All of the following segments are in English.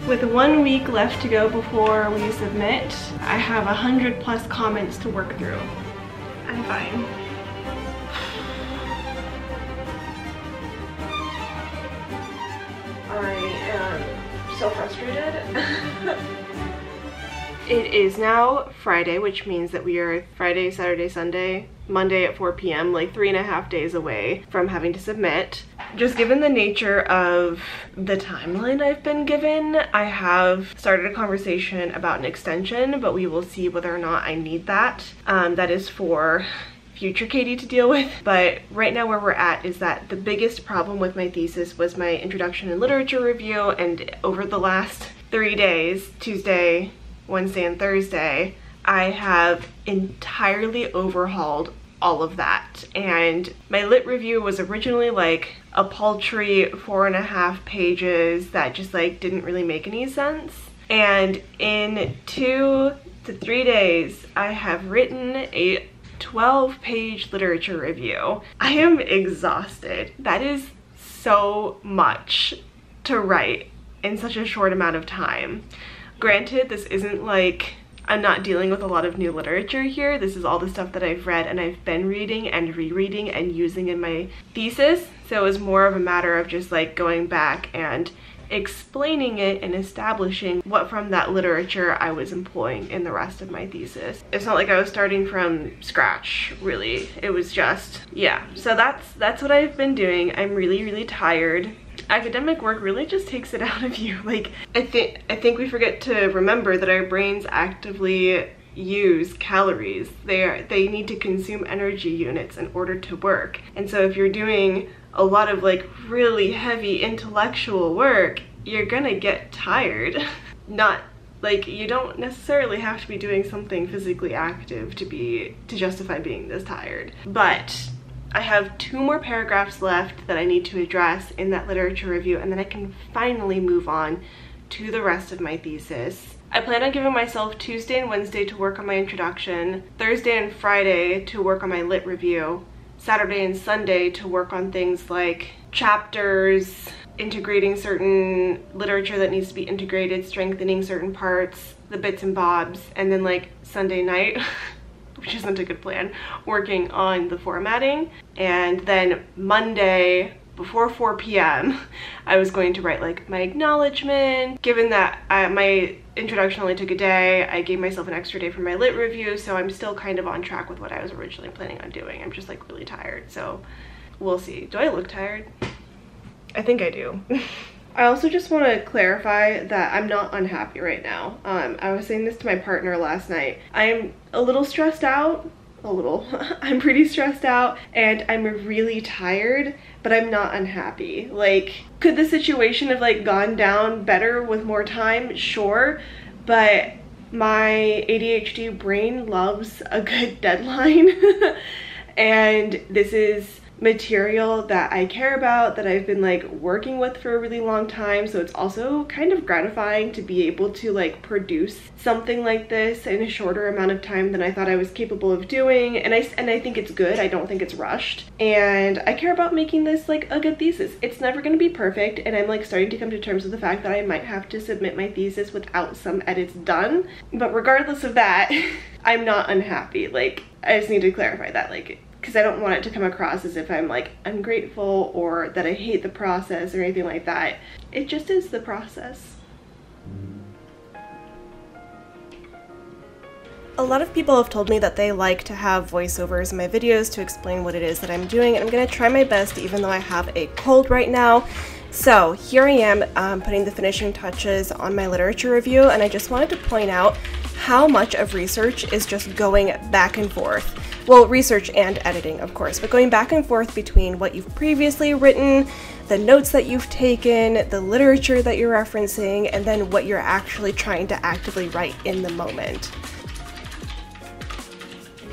With 1 week left to go before we submit, I have 100+ comments to work through. I'm fine. I am so frustrated. It is now Friday, which means that we are Friday, Saturday, Sunday, Monday at 4 p.m, like 3.5 days away from having to submit. Just given the nature of the timeline I've been given, I have started a conversation about an extension, but we will see whether or not I need that. That is for future Katie to deal with. But right now where we're at is that the biggest problem with my thesis was my introduction and literature review, and over the last 3 days, Tuesday, Wednesday, and Thursday, I have entirely overhauled all of that. And my lit review was originally like a paltry 4.5 pages that just like didn't really make any sense. And in 2 to 3 days, I have written a 12-page literature review. I am exhausted. That is so much to write in such a short amount of time. Granted, this isn't like I'm not dealing with a lot of new literature here. This is all the stuff that I've read and I've been reading and rereading and using in my thesis. So it was more of a matter of just like going back and explaining it and establishing what from that literature I was employing in the rest of my thesis. It's not like I was starting from scratch, really. It was just, yeah. So that's what I've been doing. I'm really tired. Academic work really just takes it out of you. Like, I think we forget to remember that our brains actively use calories. They need to consume energy units in order to work. And so if you're doing a lot of like really heavy intellectual work, you're gonna get tired. Not like, you don't necessarily have to be doing something physically active to justify being this tired. But I have 2 more paragraphs left that I need to address in that literature review, and then I can finally move on to the rest of my thesis. I plan on giving myself Tuesday and Wednesday to work on my introduction, Thursday and Friday to work on my lit review, Saturday and Sunday to work on things like chapters, integrating certain literature that needs to be integrated, strengthening certain parts, the bits and bobs, and then like Sunday night, which isn't a good plan, working on the formatting. And then Monday before 4 p.m. I was going to write like my acknowledgement. Given that my introduction only took a day, I gave myself an extra day for my lit review, so I'm still kind of on track with what I was originally planning on doing. I'm just like really tired, so we'll see. Do I look tired? I think I do. I also just want to clarify that I'm not unhappy right now. I was saying this to my partner last night. I'm a little stressed out. I'm pretty stressed out and I'm really tired, but I'm not unhappy. Like, could the situation have like gone down better with more time? Sure, but my ADHD brain loves a good deadline. And this is material that I care about, that I've been like working with for a really long time, so it's also kind of gratifying to be able to like produce something like this in a shorter amount of time than I thought I was capable of doing. And I think it's good. I don't think it's rushed, and I care about making this like a good thesis. It's never going to be perfect, and I'm like starting to come to terms with the fact that I might have to submit my thesis without some edits done. But regardless of that, I'm not unhappy. Like, I just need to clarify that, like, because I don't want it to come across as if I'm like ungrateful or that I hate the process or anything like that. It just is the process. A lot of people have told me that they like to have voiceovers in my videos to explain what it is that I'm doing, and I'm gonna try my best even though I have a cold right now. So here I am putting the finishing touches on my literature review, and I just wanted to point out how much of research is just going back and forth. Well, research and editing, of course, but going back and forth between what you've previously written, the notes that you've taken, the literature that you're referencing, and then what you're actually trying to actively write in the moment.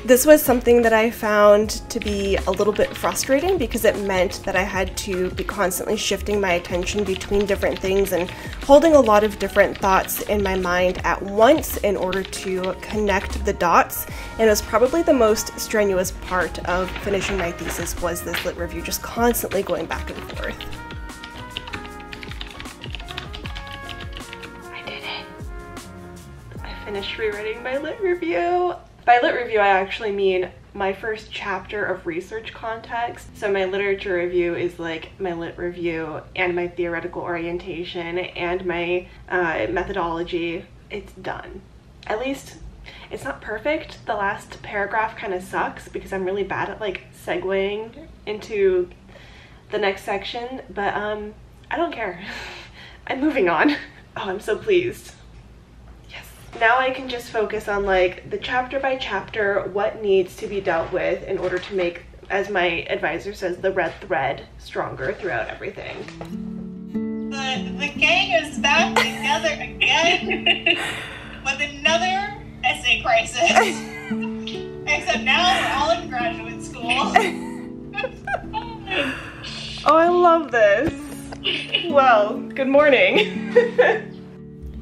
This was something that I found to be a little bit frustrating because it meant that I had to be constantly shifting my attention between different things and holding a lot of different thoughts in my mind at once in order to connect the dots. And it was probably the most strenuous part of finishing my thesis was this lit review, just constantly going back and forth. finished rewriting my lit review. By lit review, I actually mean my first chapter of research context. So my literature review is like my lit review and my theoretical orientation and my methodology. It's done. At least it's not perfect. The last paragraph kind of sucks because I'm really bad at like segueing into the next section, but I don't care. I'm moving on. Oh, I'm so pleased. Yes. Now I can just focus on like the chapter by chapter, what needs to be dealt with in order to make, as my advisor says, the red thread stronger throughout everything. The gang is back together again with another essay crisis. Except now we're all in graduate school. Oh, I love this. Well, good morning.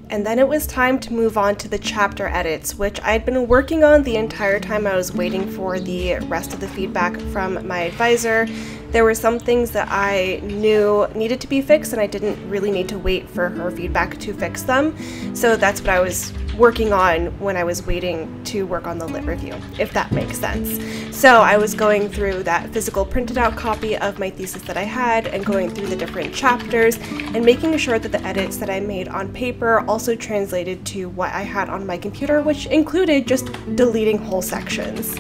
And then it was time to move on to the chapter edits, which I'd been working on the entire time I was waiting for the rest of the feedback from my advisor. There were some things that I knew needed to be fixed and I didn't really need to wait for her feedback to fix them. So that's what I was working on when I was waiting to work on the lit review, if that makes sense. So I was going through that physical printed out copy of my thesis that I had and going through the different chapters and making sure that the edits that I made on paper also translated to what I had on my computer, which included just deleting whole sections.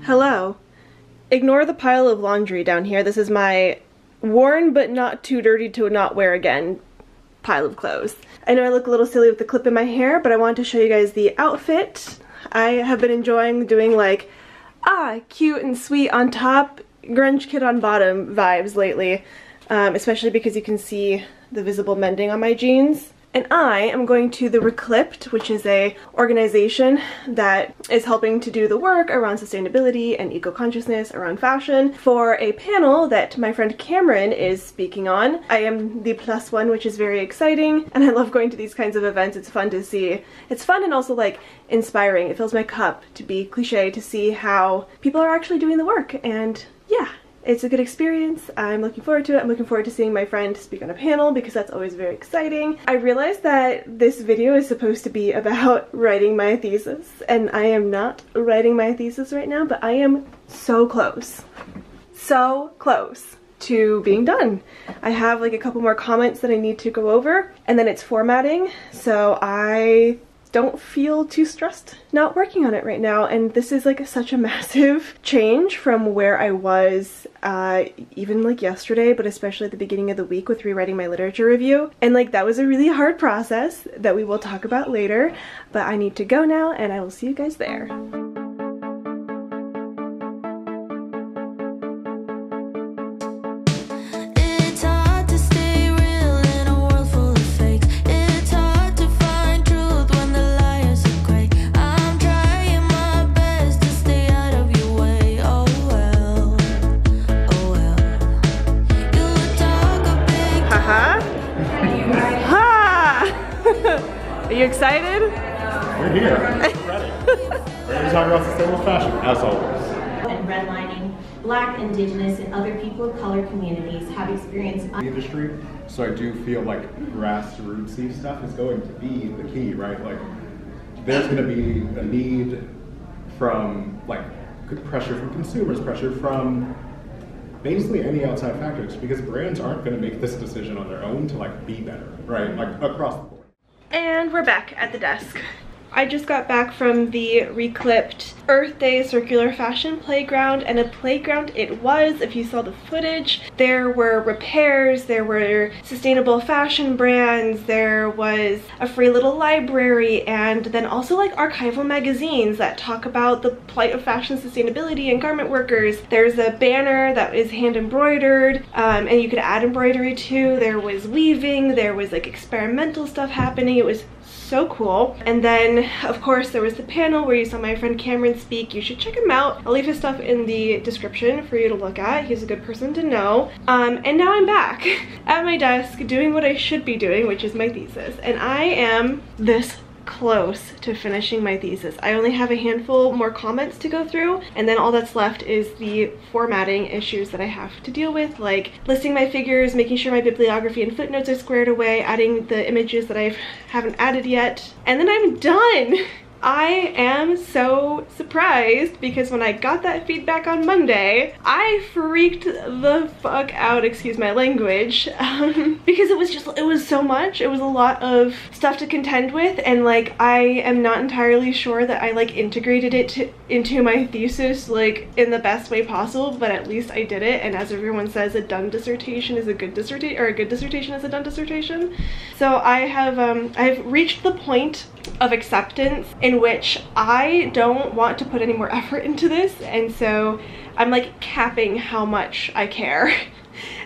Hello. Ignore the pile of laundry down here. This is my worn but not too dirty to not wear again pile of clothes. I know I look a little silly with the clip in my hair, but I wanted to show you guys the outfit. I have been enjoying doing like, cute and sweet on top, grunge kid on bottom vibes lately, especially because you can see the visible mending on my jeans. And I am going to the Reclipped, which is a organization that is helping to do the work around sustainability and eco-consciousness around fashion for a panel that my friend Cameron is speaking on. I am the plus one, which is very exciting, and I love going to these kinds of events. It's fun to see. It's fun and also like inspiring. It fills my cup to be cliche to see how people are actually doing the work, and yeah. It's a good experience. I'm looking forward to it. I'm looking forward to seeing my friend speak on a panel because that's always very exciting. I realized that this video is supposed to be about writing my thesis, and I am not writing my thesis right now, but I am so close. So close to being done. I have like a couple more comments that I need to go over, and then it's formatting, so I don't feel too stressed not working on it right now. And this is like such a massive change from where I was even like yesterday, but especially at the beginning of the week with rewriting my literature review. And like that was a really hard process that we will talk about later, but I need to go now and I will see you guys there. Are you excited? We're here. We're ready. We're going to talk about sustainable fashion, as always. And redlining, Black, Indigenous, and other people of color communities have experienced The industry, so I do feel like grassrootsy stuff is going to be the key, right? Like, there's going to be a need from, like, pressure from consumers, pressure from basically any outside factors, because brands aren't going to make this decision on their own to, like, be better, right? Like, across the board. And we're back at the desk. I just got back from the Reclipped Earth Day Circular Fashion Playground, and a playground it was. If you saw the footage, there were repairs, there were sustainable fashion brands, there was a free little library, and then also like archival magazines that talk about the plight of fashion sustainability and garment workers. There's a banner that is hand embroidered, and you could add embroidery too. There was weaving, there was like experimental stuff happening. It was so cool. And then of course there was the panel where you saw my friend Cameron speak. You should check him out. I'll leave his stuff in the description for you to look at. He's a good person to know. And now I'm back at my desk doing what I should be doing, which is my thesis. And I am this close to finishing my thesis. I only have a handful more comments to go through, and then all that's left is the formatting issues that I have to deal with, like listing my figures, making sure my bibliography and footnotes are squared away, adding the images that I haven't added yet, and then I'm done. I am so surprised because when I got that feedback on Monday, I freaked the fuck out, excuse my language, because it was so much. It was a lot of stuff to contend with, and like I am not entirely sure that I like integrated it into my thesis like in the best way possible, but at least I did it. And as everyone says, a done dissertation is a good dissertation, or a good dissertation is a done dissertation. So I've reached the point of acceptance in which I don't want to put any more effort into this, and so I'm like capping how much I care.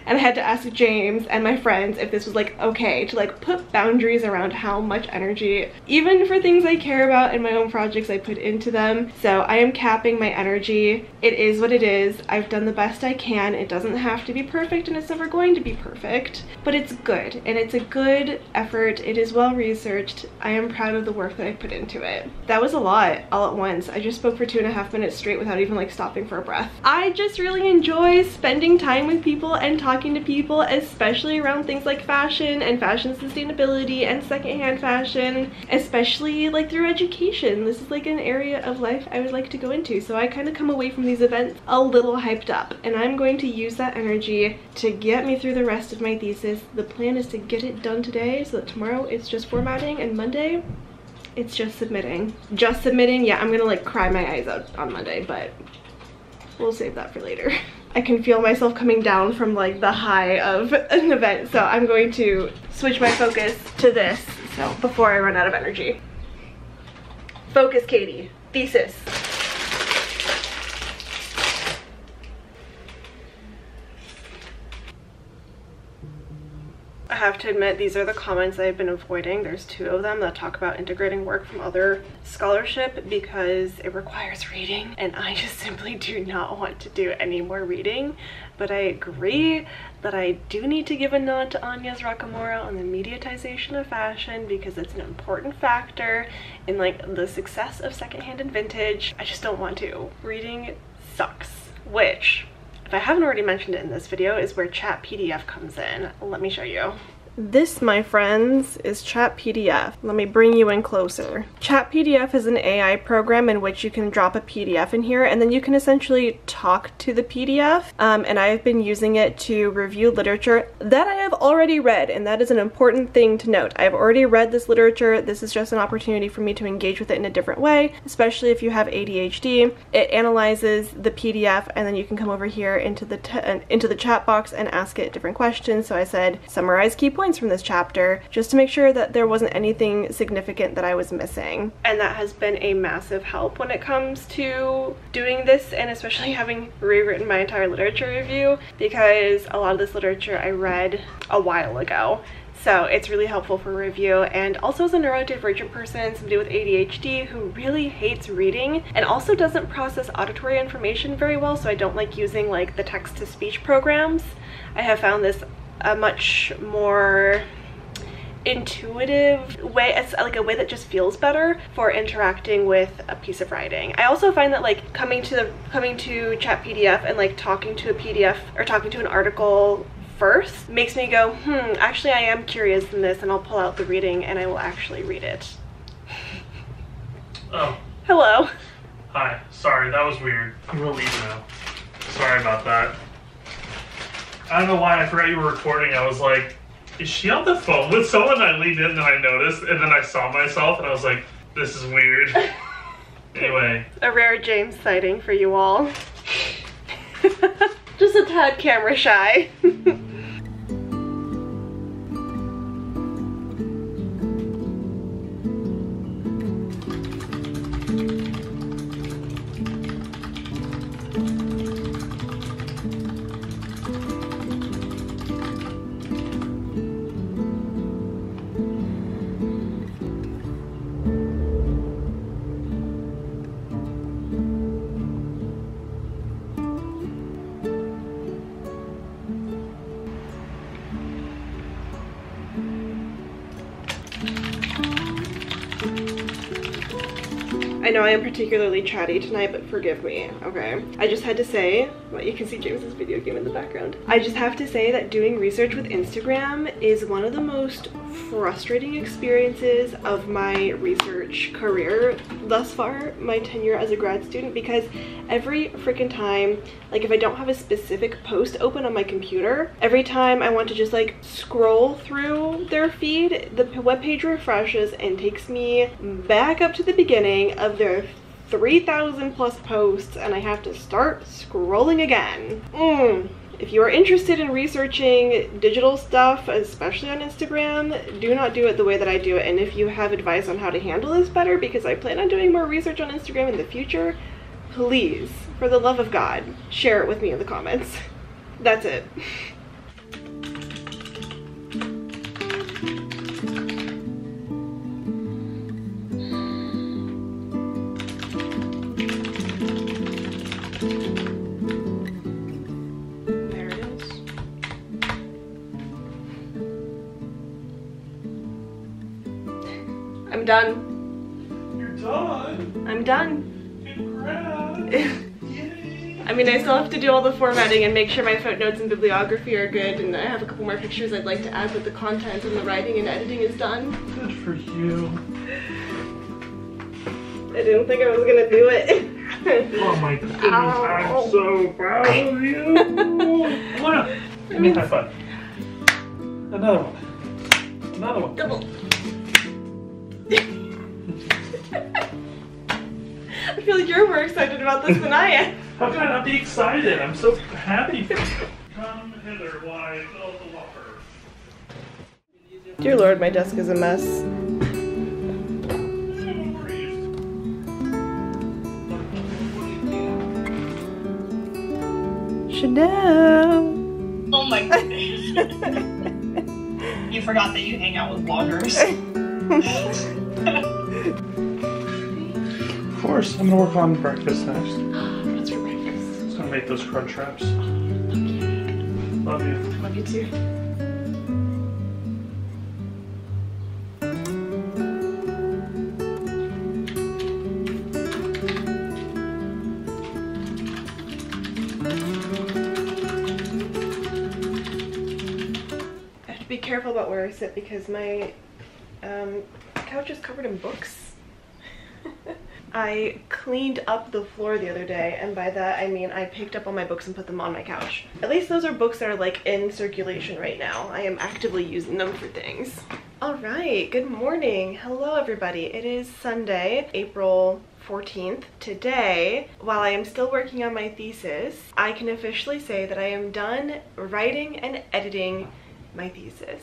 And I had to ask James and my friends if this was like okay to like put boundaries around how much energy, even for things I care about in my own projects, I put into them. So I am capping my energy. It is what it is. I've done the best I can. It doesn't have to be perfect, and it's never going to be perfect, but it's good, and it's a good effort. It is well researched. I am proud of the work that I put into it. That was a lot all at once. I just spoke for 2.5 minutes straight without even like stopping for a breath. I just really enjoy spending time with people and talking to people, especially around things like fashion and fashion sustainability and secondhand fashion, especially like through education. This is like an area of life I would like to go into, so I kind of come away from these events a little hyped up, and I'm going to use that energy to get me through the rest of my thesis. The plan is to get it done today so that tomorrow it's just formatting, and Monday it's just submitting. Just submitting. Yeah, I'm gonna like cry my eyes out on Monday, but we'll save that for later. I can feel myself coming down from like the high of an event, so I'm going to switch my focus to this so before I run out of energy. Focus, Katie. Thesis. I have to admit, these are the comments I've been avoiding. There's 2 of them that talk about integrating work from other scholarship because it requires reading, and I just simply do not want to do any more reading. But I agree that I do need to give a nod to Anya's Rakamura on the mediatization of fashion because it's an important factor in like the success of secondhand and vintage. I just don't want to. Reading sucks, which, if I haven't already mentioned it in this video, is where Chat PDF comes in. Let me show you. This, my friends, is Chat PDF. Let me bring you in closer. Chat PDF is an AI program in which you can drop a PDF in here, and then you can essentially talk to the PDF. And I've been using it to review literature that I have already read, and that is an important thing to note. I've already read this literature. This is just an opportunity for me to engage with it in a different way, especially if you have ADHD. It analyzes the PDF, and then you can come over here into the chat box and ask it different questions. So I said, summarize key points from this chapter, just to make sure that there wasn't anything significant that I was missing. And that has been a massive help when it comes to doing this, and especially having rewritten my entire literature review, because a lot of this literature I read a while ago. So it's really helpful for review. And also, as a neurodivergent person, somebody with ADHD who really hates reading and also doesn't process auditory information very well, so I don't like using like the text-to-speech programs, I have found this a much more intuitive way. It's like a way that just feels better for interacting with a piece of writing. I also find that like coming to Chat PDF and like talking to a PDF or talking to an article first makes me go, actually I am curious in this, and I'll pull out the reading and I will actually read it. Oh. Hello. Hi. Sorry, that was weird. I'm gonna leave now. Sorry about that. I don't know why I forgot you were recording. I was like, is she on the phone with someone? I leaned in and I noticed, and then I saw myself and I was like, this is weird. Anyway. A rare James sighting for you all. Just a tad camera shy. I know I am particularly chatty tonight, but forgive me, okay? I just had to say, well, you can see James's video game in the background. I just have to say that doing research with Instagram is one of the most frustrating experiences of my research career thus far, my tenure as a grad student, because every freaking time, like if I don't have a specific post open on my computer, every time I want to just like scroll through their feed, the webpage refreshes and takes me back up to the beginning of their 3,000 plus posts, and I have to start scrolling again. If you are interested in researching digital stuff, especially on Instagram, do not do it the way that I do it. And if you have advice on how to handle this better, because I plan on doing more research on Instagram in the future, please, for the love of God, share it with me in the comments. That's it. I'm done. You're done? I'm done. Congrats. I mean, I still have to do all the formatting and make sure my footnotes and bibliography are good, and I have a couple more pictures I'd like to add, but the content and the writing and editing is done. Good for you. I didn't think I was gonna do it. Oh my goodness, I'm so proud of you. Give me a high five. Another one. Another one. Double. I feel like you're more excited about this than I am. How can I not be excited? I'm so happy for you. Come hither, why fill the water. Dear Lord, my desk is a mess. Chanel. Oh my goodness. You forgot that you hang out with bloggers. Of course, I'm gonna work on breakfast next. What's for breakfast? Just gonna make those crunch wraps. Okay. Love you. Love you too. I have to be careful about where I sit because my couch is covered in books. I cleaned up the floor the other day, and by that I mean I picked up all my books and put them on my couch. At least those are books that are like in circulation right now. I am actively using them for things. Alright, good morning. Hello everybody. It is Sunday, April 14th. Today, while I am still working on my thesis, I can officially say that I am done writing and editing my thesis.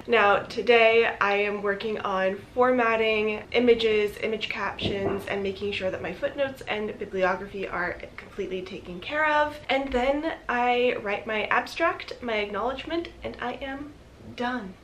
Now, today I am working on formatting images, image captions, and making sure that my footnotes and bibliography are completely taken care of. And then I write my abstract, my acknowledgement, and I am done.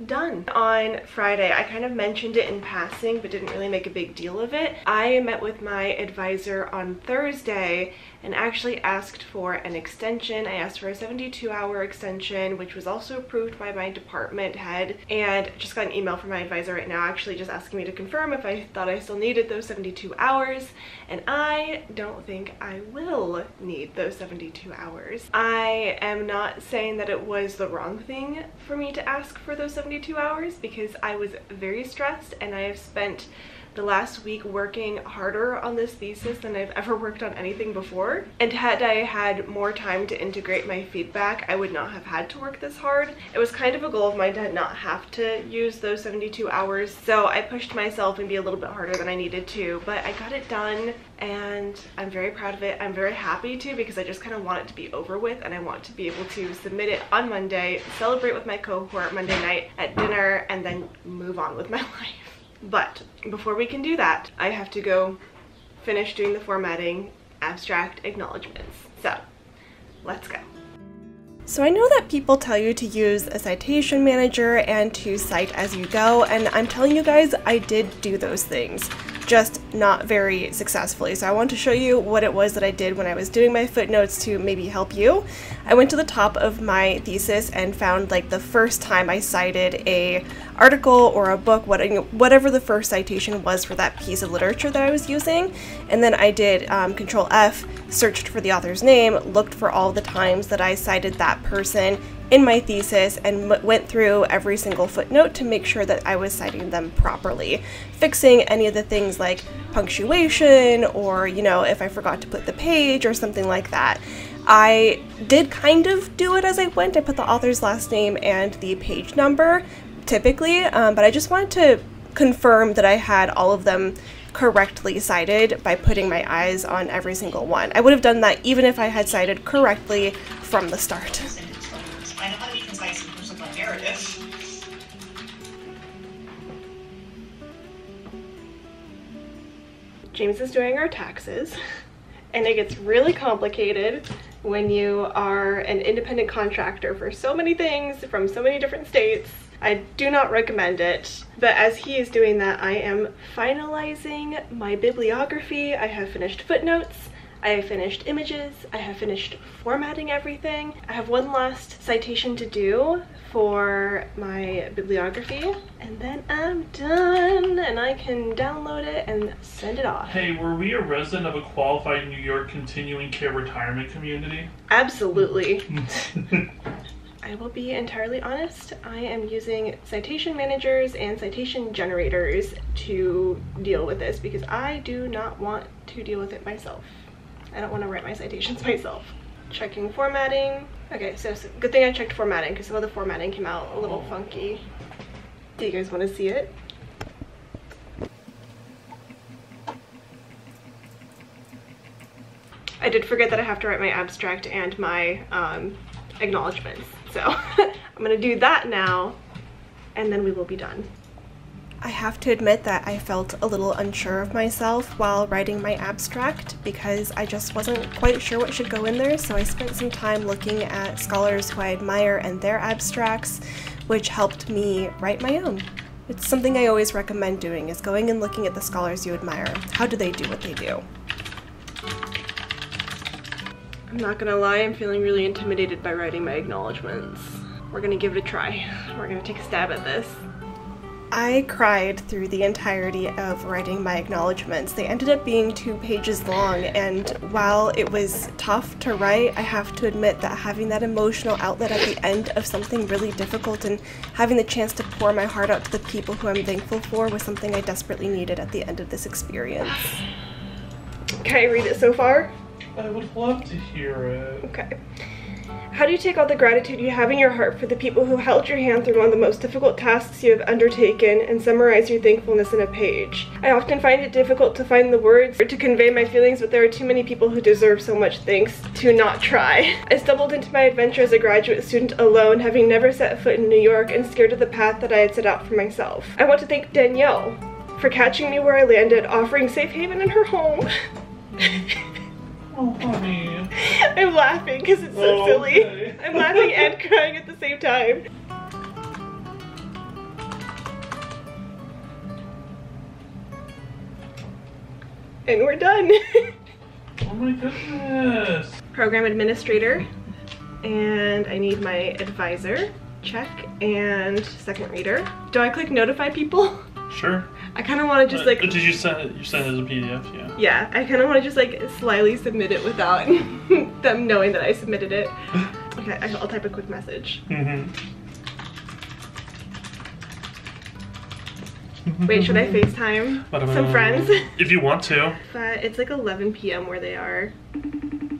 Done. On Friday, I kind of mentioned it in passing but didn't really make a big deal of it. I met with my advisor on Thursday and actually asked for an extension. I asked for a 72-hour extension, which was also approved by my department head, and just got an email from my advisor right now actually just asking me to confirm if I thought I still needed those 72 hours, and I don't think I will need those 72 hours. I am not saying that it was the wrong thing for me to ask for those 72 hours because I was very stressed, and I have spent the last week working harder on this thesis than I've ever worked on anything before. And had I had more time to integrate my feedback, I would not have had to work this hard. It was kind of a goal of mine to not have to use those 72 hours, so I pushed myself and be a little bit harder than I needed to, but I got it done and I'm very proud of it. I'm very happy too because I just kind of want it to be over with, and I want to be able to submit it on Monday, celebrate with my cohort Monday night at dinner, and then move on with my life. But before we can do that, I have to go finish doing the formatting, abstract, acknowledgements. So let's go. So I know that people tell you to use a citation manager and to cite as you go, and I'm telling you guys, I did do those things. just not very successfully. So I want to show you what it was that I did when I was doing my footnotes to maybe help you. I went to the top of my thesis and found like the first time I cited a article or a book, whatever the first citation was for that piece of literature that I was using, and then I did Control F, searched for the author's name, looked for all the times that I cited that person in my thesis, and went through every single footnote to make sure that I was citing them properly, fixing any of the things like punctuation or, you know, if I forgot to put the page or something like that. I did kind of do it as I went. I put the author's last name and the page number typically, but I just wanted to confirm that I had all of them correctly cited by putting my eyes on every single one. I would have done that even if I had cited correctly from the start. I know how to be concise in terms of my narrative. James is doing our taxes, and it gets really complicated when you are an independent contractor for so many things from so many different states. I do not recommend it, but as he is doing that, I am finalizing my bibliography. I have finished footnotes, I have finished images, I have finished formatting everything. I have one last citation to do for my bibliography, and then I'm done, and I can download it and send it off. Hey, were we a resident of a qualified New York continuing care retirement community? Absolutely. I will be entirely honest, I am using citation managers and citation generators to deal with this because I do not want to deal with it myself. I don't want to write my citations myself. Checking formatting. Okay, so good thing I checked formatting because some of the formatting came out a little funky. Do you guys want to see it? I did forget that I have to write my abstract and my acknowledgements. So I'm gonna do that now, and then we will be done. I have to admit that I felt a little unsure of myself while writing my abstract because I just wasn't quite sure what should go in there, so I spent some time looking at scholars who I admire and their abstracts, which helped me write my own. It's something I always recommend doing, is going and looking at the scholars you admire. How do they do what they do? I'm not gonna lie, I'm feeling really intimidated by writing my acknowledgements. We're gonna give it a try. We're gonna take a stab at this. I cried through the entirety of writing my acknowledgements. They ended up being 2 pages long, and while it was tough to write, I have to admit that having that emotional outlet at the end of something really difficult and having the chance to pour my heart out to the people who I'm thankful for was something I desperately needed at the end of this experience. Can I read it so far? I would love to hear it. Okay. How do you take all the gratitude you have in your heart for the people who held your hand through one of the most difficult tasks you have undertaken and summarize your thankfulness in a page? I often find it difficult to find the words to convey my feelings, but there are too many people who deserve so much thanks to not try. I stumbled into my adventure as a graduate student alone, having never set foot in New York and scared of the path that I had set out for myself. I want to thank Danielle for catching me where I landed, offering safe haven in her home. Oh, honey. I'm laughing because it's so silly. Okay. I'm laughing and crying at the same time. And we're done. Oh my goodness. Program administrator. And I need my advisor. Check. And second reader. Do I click notify people? Sure. I kind of want to just like... Did you send it? You sent it as a PDF, yeah. Yeah, I kind of want to just like slyly submit it without them knowing that I submitted it. Okay, I'll type a quick message. Wait, should I FaceTime some friends? If you want to. But it's like 11 p.m. where they are.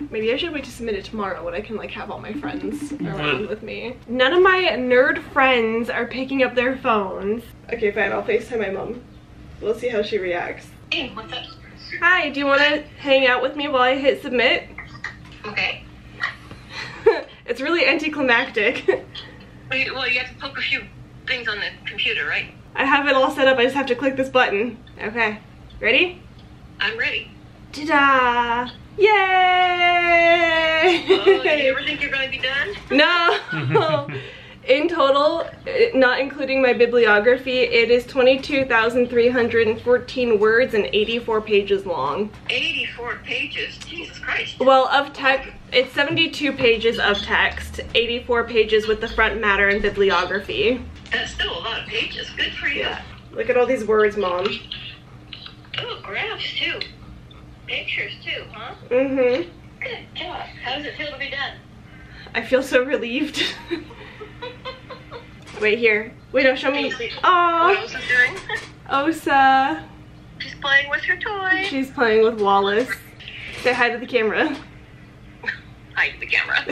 Maybe I should wait to submit it tomorrow when I can like have all my friends around with me. None of my nerd friends are picking up their phones. Okay, fine, I'll FaceTime my mom. We'll see how she reacts. Hey, what's up? Hi, do you want to hang out with me while I hit submit? Okay. It's really anticlimactic. Well, you have to poke a few things on the computer, right? I have it all set up, I just have to click this button. Okay, ready? I'm ready. Ta-da! Yay! Oh, did you ever think you're going to be done? No! In total, not including my bibliography, it is 22,314 words and 84 pages long. 84 pages? Jesus Christ. Well, of text, it's 72 pages of text, 84 pages with the front matter and bibliography. That's still a lot of pages. Good for you. Yeah. Look at all these words, Mom. Oh, graphs too. Pictures too, huh? Mm-hmm. Good job. How does it feel to be done? I feel so relieved. Wait, here. Wait, no, show me. What Aww. Elsa's doing? Osa. She's playing with her toy. She's playing with Wallace. Say hi to the camera. Hi to the camera.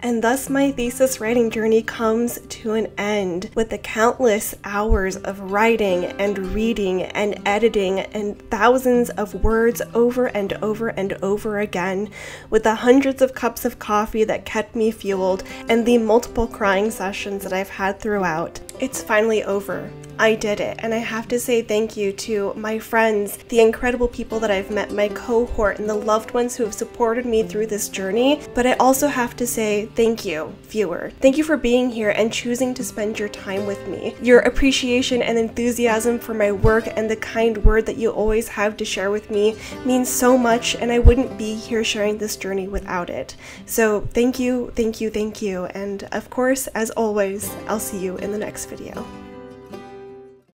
And thus my thesis writing journey comes to an end with the countless hours of writing and reading and editing and thousands of words over and over and over again, with the hundreds of cups of coffee that kept me fueled and the multiple crying sessions that I've had throughout. It's finally over. I did it, and I have to say thank you to my friends, the incredible people that I've met, my cohort, and the loved ones who have supported me through this journey. But I also have to say thank you, viewer. Thank you for being here and choosing to spend your time with me. Your appreciation and enthusiasm for my work and the kind word that you always have to share with me means so much, and I wouldn't be here sharing this journey without it. So thank you, thank you, thank you, and of course, as always, I'll see you in the next video.